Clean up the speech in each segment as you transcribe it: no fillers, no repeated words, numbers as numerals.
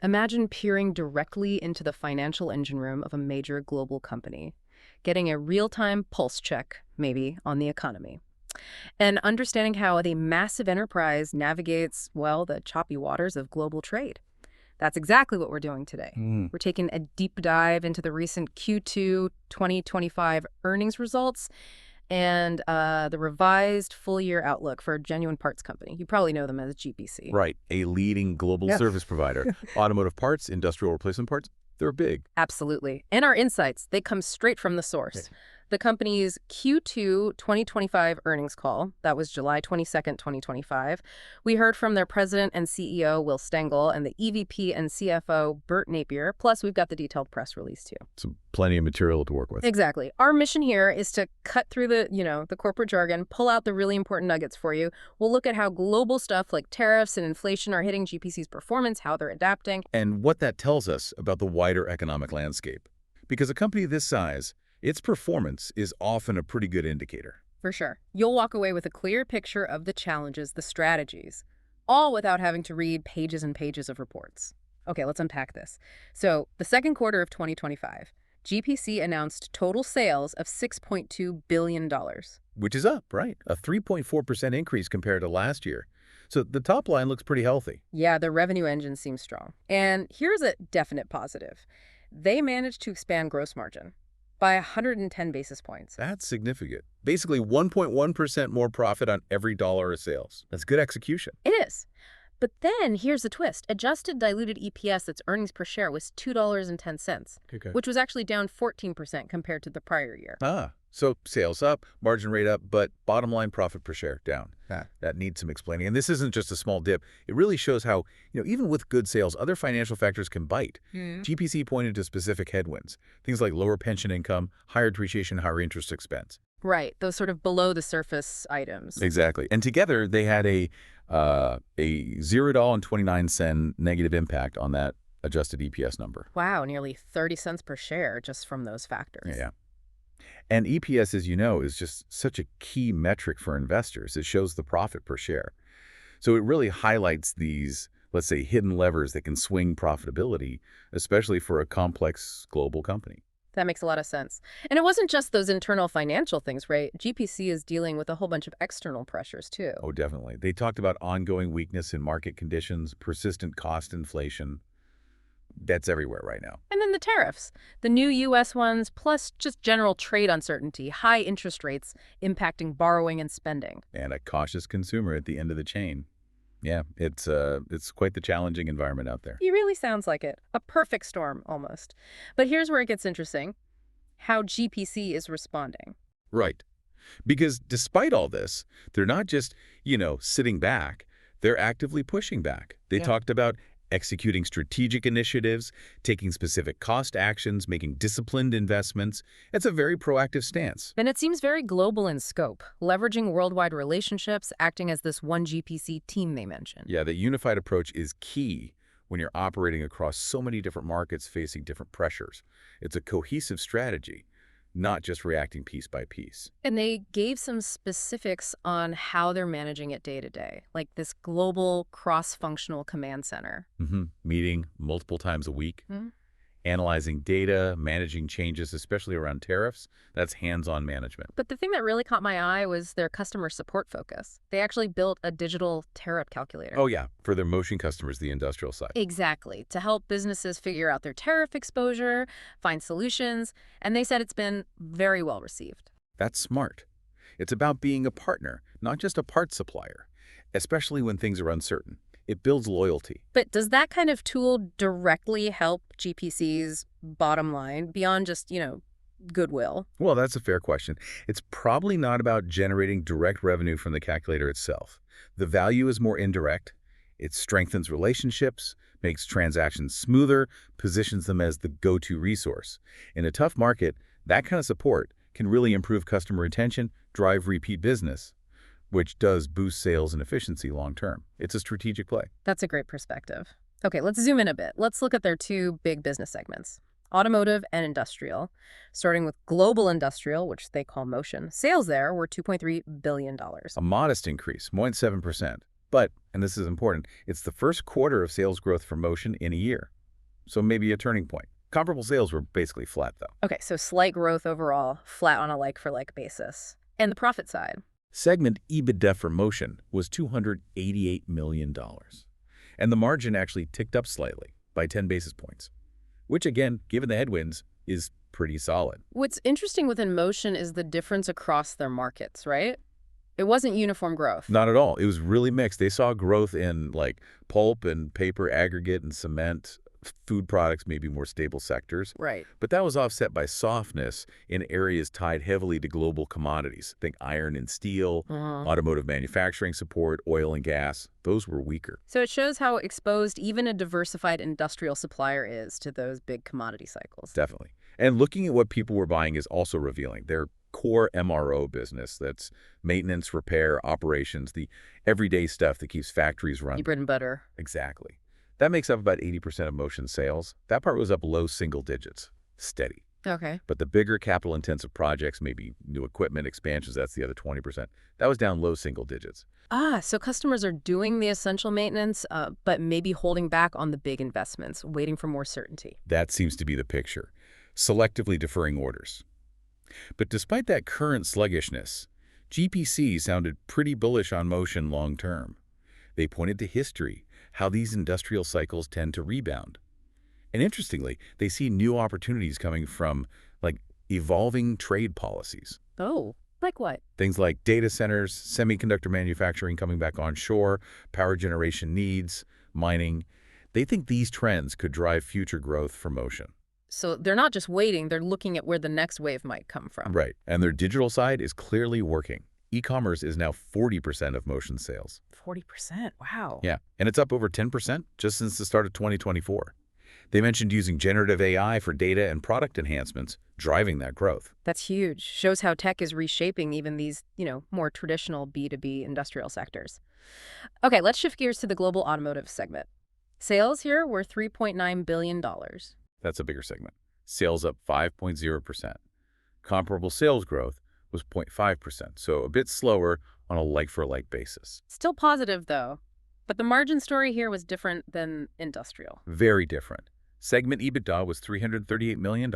Imagine peering directly into the financial engine room of a major global company, getting a real-time pulse check, maybe, on the economy, and understanding how the massive enterprise navigates, well, the choppy waters of global trade. That's exactly what we're doing today. Mm. We're taking a deep dive into the recent Q2 2025 earnings results and the revised full-year outlook for a Genuine Parts Company. You probably know them as GPC. Right, a leading global Yeah. service provider. Automotive parts, industrial replacement parts, they're big. Absolutely. And our insights, they come straight from the source. The company's Q2 2025 earnings call, that was July 22nd, 2025, we heard from their president and CEO, Will Stengel, and the EVP and CFO, Bert Napier, plus we've got the detailed press release too. So plenty of material to work with. Exactly. Our mission here is to cut through the corporate jargon, pull out the really important nuggets for you. We'll look at how global stuff like tariffs and inflation are hitting GPC's performance, how they're adapting. And what that tells us about the wider economic landscape. Because a company this size, its performance is often a pretty good indicator. For sure. You'll walk away with a clear picture of the challenges, the strategies, all without having to read pages and pages of reports. Okay, let's unpack this. So, the second quarter of 2025, GPC announced total sales of $6.2 billion. Which is up, right? A 3.4% increase compared to last year. So the top line looks pretty healthy. Yeah, the revenue engine seems strong. And here's a definite positive. They managed to expand gross margin by 110 basis points. That's significant. Basically 1.1% more profit on every dollar of sales. That's good execution. It is. But then here's the twist. Adjusted diluted EPS, that's earnings per share, was $2.10, Okay. which was actually down 14% compared to the prior year. So sales up, margin rate up, but bottom line profit per share down. That needs some explaining. And this isn't just a small dip. It really shows how, even with good sales, other financial factors can bite. GPC pointed to specific headwinds, things like lower pension income, higher depreciation, higher interest expense. Right, those sort of below-the-surface items. Exactly. And together, they had a $0.29 negative impact on that adjusted EPS number. Wow, nearly 30 cents per share just from those factors. Yeah. And EPS, as you know, is just such a key metric for investors. It shows the profit per share. So it really highlights these, let's say, hidden levers that can swing profitability, especially for a complex global company. That makes a lot of sense. And it wasn't just those internal financial things, right? GPC is dealing with a whole bunch of external pressures, too. Oh, definitely. They talked about ongoing weakness in market conditions, persistent cost inflation. That's everywhere right now. And then the tariffs, the new U.S. ones, plus just general trade uncertainty, high interest rates impacting borrowing and spending. And a cautious consumer at the end of the chain. Yeah, it's quite the challenging environment out there. It really sounds like it. A perfect storm, almost. But here's where it gets interesting. How GPC is responding. Right. Because despite all this, they're not just, sitting back. They're actively pushing back. They talked about executing strategic initiatives, taking specific cost actions, making disciplined investments. It's a very proactive stance. And it seems very global in scope, leveraging worldwide relationships, acting as this one GPC team they mentioned. Yeah, the unified approach is key when you're operating across so many different markets facing different pressures. It's a cohesive strategy, not just reacting piece by piece. And they gave some specifics on how they're managing it day to day, like this global cross-functional command center. Meeting multiple times a week, analyzing data, managing changes, especially around tariffs. That's hands-on management. But the thing that really caught my eye was their customer support focus. They actually built a digital tariff calculator. Oh, yeah, for their motion customers, the industrial side. Exactly, to help businesses figure out their tariff exposure, find solutions, and they said it's been very well received. That's smart. It's about being a partner, not just a parts supplier, especially when things are uncertain. It builds loyalty. But does that kind of tool directly help GPC's bottom line beyond just, goodwill? Well, that's a fair question. It's probably not about generating direct revenue from the calculator itself. The value is more indirect. It strengthens relationships, makes transactions smoother, positions them as the go-to resource. In a tough market, that kind of support can really improve customer retention, drive repeat business, which does boost sales and efficiency long term. It's a strategic play. That's a great perspective. Okay, let's zoom in a bit. Let's look at their two big business segments, automotive and industrial. Starting with global industrial, which they call Motion. Sales there were $2.3 billion. A modest increase, 0.7%. But, and this is important, it's the first quarter of sales growth for Motion in a year. So maybe a turning point. Comparable sales were basically flat, though. Okay, so slight growth overall, flat on a like-for-like basis. And the profit side? Segment EBITDA for Motion was $288 million. And the margin actually ticked up slightly by 10 basis points, which again, given the headwinds, is pretty solid. What's interesting within Motion is the difference across their markets, right? It wasn't uniform growth. Not at all. It was really mixed. They saw growth in like pulp and paper, aggregate and cement, food products, maybe more stable sectors. Right. But that was offset by softness in areas tied heavily to global commodities. Think iron and steel, automotive manufacturing support, oil and gas. Those were weaker. So it shows how exposed even a diversified industrial supplier is to those big commodity cycles. Definitely. And looking at what people were buying is also revealing. Their core MRO business, that's maintenance, repair, operations, the everyday stuff that keeps factories running. Your bread and butter. Exactly. That makes up about 80% of Motion sales. That part was up low single digits, steady. Okay. But the bigger capital-intensive projects, maybe new equipment expansions, that's the other 20%. That was down low single digits. So customers are doing the essential maintenance, but maybe holding back on the big investments, waiting for more certainty. That seems to be the picture, selectively deferring orders. But despite that current sluggishness, GPC sounded pretty bullish on Motion long-term. They pointed to history, how these industrial cycles tend to rebound. And interestingly, they see new opportunities coming from, like, evolving trade policies. Oh, like what? Things like data centers, semiconductor manufacturing coming back onshore, power generation needs, mining. They think these trends could drive future growth for Motion. So they're not just waiting, they're looking at where the next wave might come from. Right. And their digital side is clearly working. E-commerce is now 40% of Motion sales. 40%? Wow. Yeah, and it's up over 10% just since the start of 2024. They mentioned using generative AI for data and product enhancements, driving that growth. That's huge. Shows how tech is reshaping even these, more traditional B2B industrial sectors. Okay, let's shift gears to the global automotive segment. Sales here were $3.9 billion. That's a bigger segment. Sales up 5.0%. Comparable sales growth was 0.5%, so a bit slower on a like-for-like basis. Still positive, though. But the margin story here was different than industrial. Very different. Segment EBITDA was $338 million,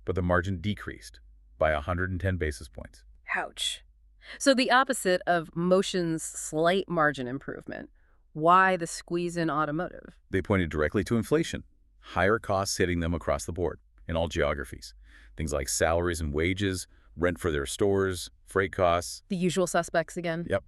but the margin decreased by 110 basis points. Ouch. So the opposite of Motion's slight margin improvement. Why the squeeze in automotive? They pointed directly to inflation, higher costs hitting them across the board in all geographies. Things like salaries and wages, rent for their stores, freight costs. The usual suspects again? Yep.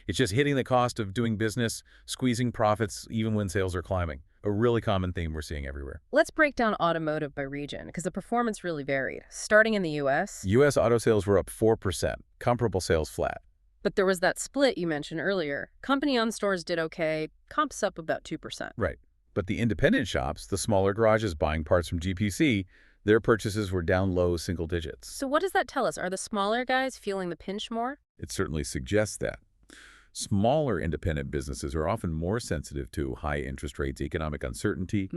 It's just hitting the cost of doing business, squeezing profits even when sales are climbing. A really common theme we're seeing everywhere. Let's break down automotive by region, because the performance really varied. Starting in the U.S. U.S. auto sales were up 4%, comparable sales flat. But there was that split you mentioned earlier. Company-owned stores did okay, comps up about 2%. Right. But the independent shops, the smaller garages buying parts from GPC, their purchases were down low single digits. So what does that tell us? Are the smaller guys feeling the pinch more? It certainly suggests that. Smaller independent businesses are often more sensitive to high interest rates, economic uncertainty,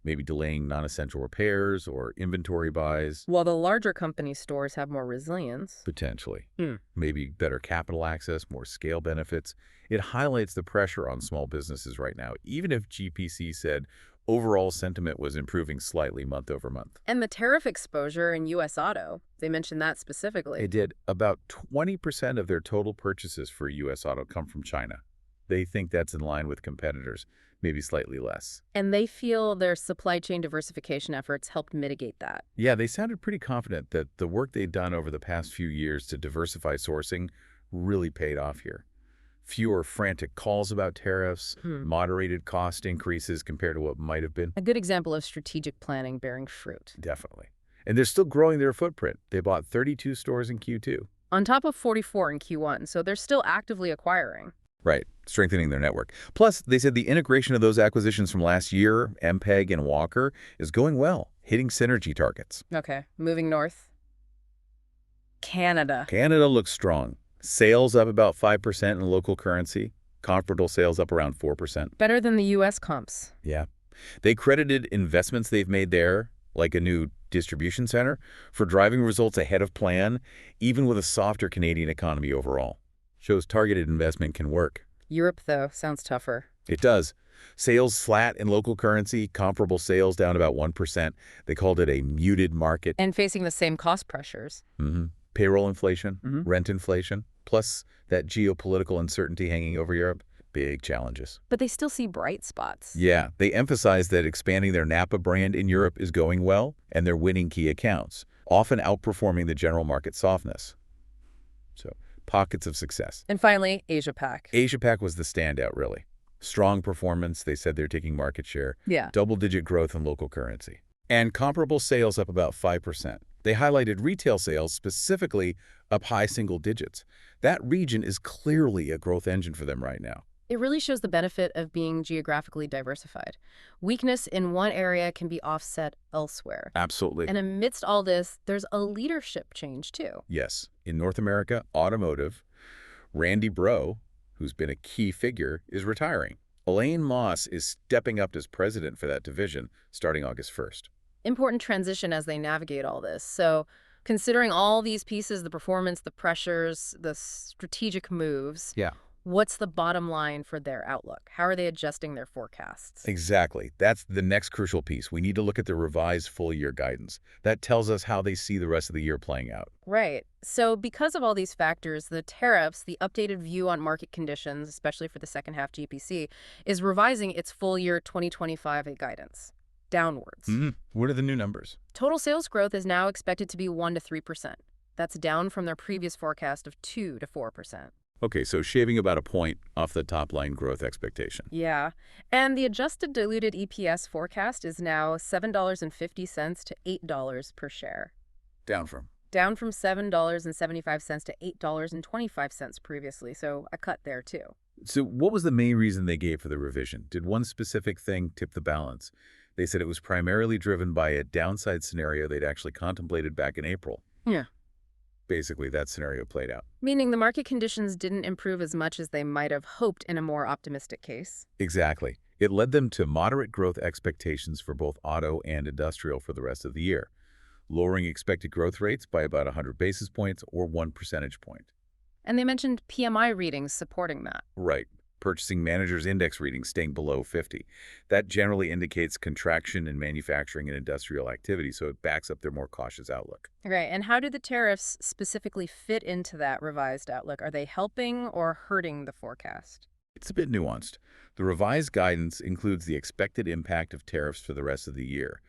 maybe delaying non-essential repairs or inventory buys. While the larger company stores have more resilience. Potentially. Maybe better capital access, more scale benefits. It highlights the pressure on small businesses right now, even if GPC said overall sentiment was improving slightly month over month. And the tariff exposure in U.S. auto, they mentioned that specifically. They did. About 20% of their total purchases for U.S. auto come from China. They think that's in line with competitors, maybe slightly less. And they feel their supply chain diversification efforts helped mitigate that. Yeah, they sounded pretty confident that the work they'd done over the past few years to diversify sourcing really paid off here. Fewer frantic calls about tariffs, moderated cost increases compared to what might have been. A good example of strategic planning bearing fruit. Definitely. And they're still growing their footprint. They bought 32 stores in Q2. On top of 44 in Q1, so they're still actively acquiring. Right, strengthening their network. Plus, they said the integration of those acquisitions from last year, MPEG and Walker, is going well, hitting synergy targets. Okay, moving north. Canada. Canada looks strong. Sales up about 5% in local currency. Comparable sales up around 4%. Better than the U.S. comps. Yeah. They credited investments they've made there, like a new distribution center, for driving results ahead of plan, even with a softer Canadian economy overall. Shows targeted investment can work. Europe, though, sounds tougher. It does. Sales flat in local currency, comparable sales down about 1%. They called it a muted market. And facing the same cost pressures. hmm Payroll inflation, Hmm. rent inflation, plus that geopolitical uncertainty hanging over Europe. Big challenges. But they still see bright spots. Yeah, they emphasize that expanding their Napa brand in Europe is going well, and they're winning key accounts, often outperforming the general market softness. So, pockets of success. And finally, Asia Pac. Asia-Pac was the standout, really. Strong performance. They said they're taking market share. Yeah. Double-digit growth in local currency. And comparable sales up about 5%. They highlighted retail sales, specifically up high single digits. That region is clearly a growth engine for them right now. It really shows the benefit of being geographically diversified. Weakness in one area can be offset elsewhere. Absolutely. And amidst all this, there's a leadership change, too. Yes. In North America, Automotive, Randy Bro, who's been a key figure, is retiring. Elaine Moss is stepping up as president for that division starting August 1st. Important transition as they navigate all this. So considering all these pieces, the performance, the pressures, the strategic moves, Yeah. what's the bottom line for their outlook? How are they adjusting their forecasts? Exactly. That's the next crucial piece. We need to look at the revised full-year guidance. That tells us how they see the rest of the year playing out. Right. So because of all these factors, the tariffs, the updated view on market conditions, especially for the second half GPC, is revising its full year 2025 guidance downwards. What are the new numbers? Total sales growth is now expected to be 1 to 3%. That's down from their previous forecast of 2 to 4%. Okay, so shaving about a point off the top-line growth expectation. Yeah. And the adjusted diluted EPS forecast is now $7.50 to $8 per share. Down from? Down from $7.75 to $8.25 previously, so a cut there too. So what was the main reason they gave for the revision? Did one specific thing tip the balance? They said it was primarily driven by a downside scenario they'd actually contemplated back in April. Yeah. Basically, that scenario played out. Meaning the market conditions didn't improve as much as they might have hoped in a more optimistic case. Exactly. It led them to moderate growth expectations for both auto and industrial for the rest of the year, lowering expected growth rates by about 100 basis points or 1 percentage point. And they mentioned PMI readings supporting that. Right. Purchasing Managers' Index readings staying below 50. That generally indicates contraction in manufacturing and industrial activity, so it backs up their more cautious outlook. Right. And how do the tariffs specifically fit into that revised outlook? Are they helping or hurting the forecast? It's a bit nuanced. The revised guidance includes the expected impact of tariffs for the rest of the year.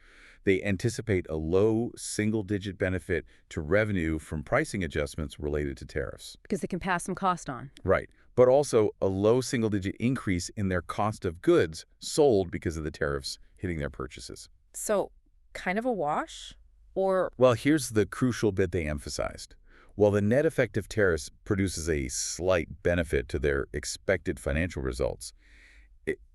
They anticipate a low single-digit benefit to revenue from pricing adjustments related to tariffs. Because they can pass some cost on. Right. But also a low single-digit increase in their cost of goods sold because of the tariffs hitting their purchases. So, kind of a wash? Or Well, here's the crucial bit they emphasized. While the net effect of tariffs produces a slight benefit to their expected financial results,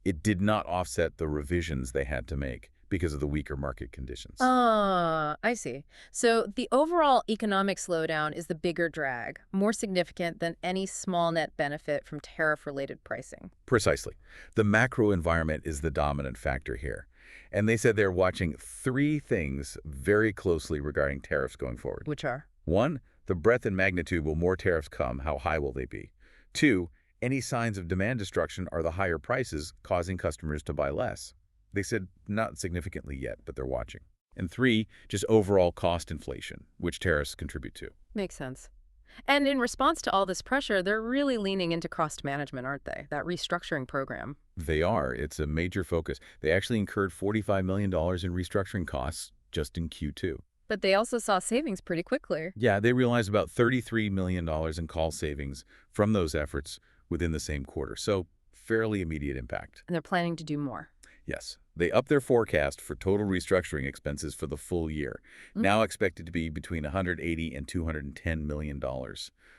it did not offset the revisions they had to make because of the weaker market conditions. I see. So the overall economic slowdown is the bigger drag, more significant than any small net benefit from tariff-related pricing. Precisely. The macro environment is the dominant factor here. And they said they're watching 3 things very closely regarding tariffs going forward. Which are? 1, the breadth and magnitude. Will more tariffs come? How high will they be? 2, any signs of demand destruction are the higher prices causing customers to buy less. They said not significantly yet, but they're watching. And 3, just overall cost inflation, which tariffs contribute to. Makes sense. And in response to all this pressure, they're really leaning into cost management, aren't they? That restructuring program. They are. It's a major focus. They actually incurred $45 million in restructuring costs just in Q2. But they also saw savings pretty quickly. Yeah, they realized about $33 million in call savings from those efforts within the same quarter. So fairly immediate impact. And they're planning to do more. Yes. They upped their forecast for total restructuring expenses for the full year, now expected to be between $180 and $210 million.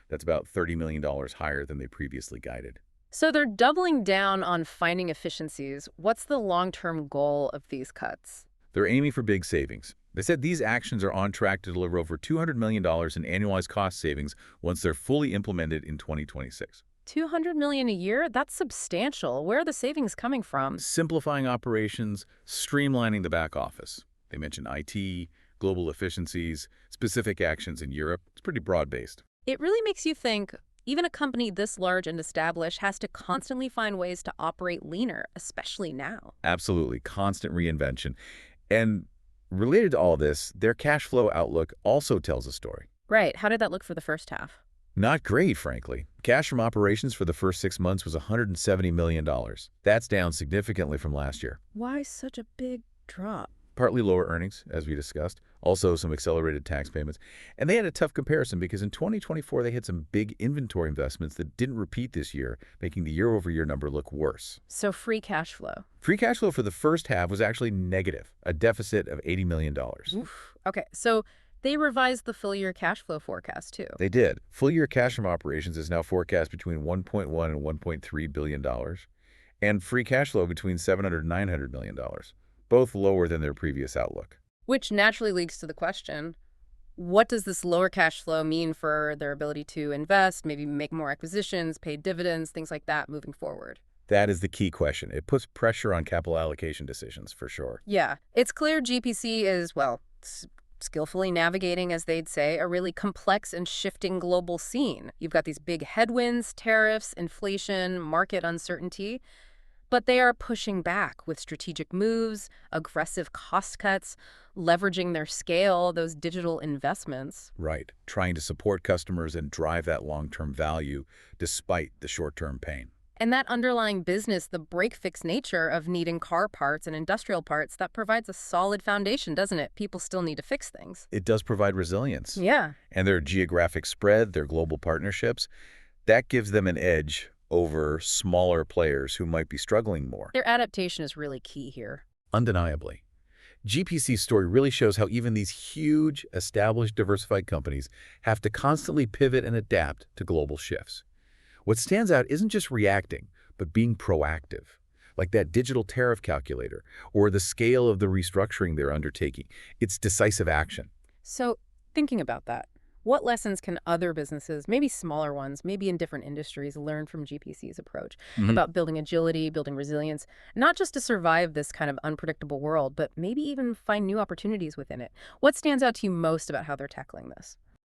That's about $30 million higher than they previously guided. So they're doubling down on finding efficiencies. What's the long-term goal of these cuts? They're aiming for big savings. They said these actions are on track to deliver over $200 million in annualized cost savings once they're fully implemented in 2026. $200 million a year? That's substantial. Where are the savings coming from? Simplifying operations, streamlining the back office. They mentioned IT, global efficiencies, specific actions in Europe. It's pretty broad-based. It really makes you think, Even a company this large and established has to constantly find ways to operate leaner, especially now. Absolutely. Constant reinvention. And related to all this, their cash flow outlook also tells a story. Right. How did that look for the first half? Not great, frankly. Cash from operations for the first 6 months was $170 million. That's down significantly from last year. Why such a big drop? Partly lower earnings, as we discussed, also some accelerated tax payments. And they had a tough comparison because in 2024, they had some big inventory investments that didn't repeat this year, making the year-over-year number look worse. So free cash flow. Free cash flow for the first half was actually negative, a deficit of $80 million. Oof. Okay, so they revised the full-year cash flow forecast, too. They did. Full-year cash from operations is now forecast between $1.1 and $1.3 billion, and free cash flow between $700 and $900 million, both lower than their previous outlook. Which naturally leads to the question, what does this lower cash flow mean for their ability to invest, maybe make more acquisitions, pay dividends, things like that moving forward? That is the key question. It puts pressure on capital allocation decisions, for sure. Yeah, it's clear GPC is, well, skillfully navigating, as they'd say, a really complex and shifting global scene. You've got these big headwinds, tariffs, inflation, market uncertainty. But they are pushing back with strategic moves, aggressive cost cuts, leveraging their scale, those digital investments. Right. Trying to support customers and drive that long-term value despite the short-term pain. And that underlying business, the break-fix nature of needing car parts and industrial parts, that provides a solid foundation, doesn't it? People still need to fix things. It does provide resilience. Yeah. And their geographic spread, their global partnerships, that gives them an edge over smaller players who might be struggling more. Their adaptation is really key here. Undeniably. GPC's story really shows how even these huge, established, diversified companies have to constantly pivot and adapt to global shifts. What stands out isn't just reacting, but being proactive, like that digital tariff calculator or the scale of the restructuring they're undertaking. It's decisive action. So, thinking about that, what lessons can other businesses, maybe smaller ones, maybe in different industries, learn from GPC's approach about building agility, building resilience, not just to survive this kind of unpredictable world, but maybe even find new opportunities within it? What stands out to you most about how they're tackling this?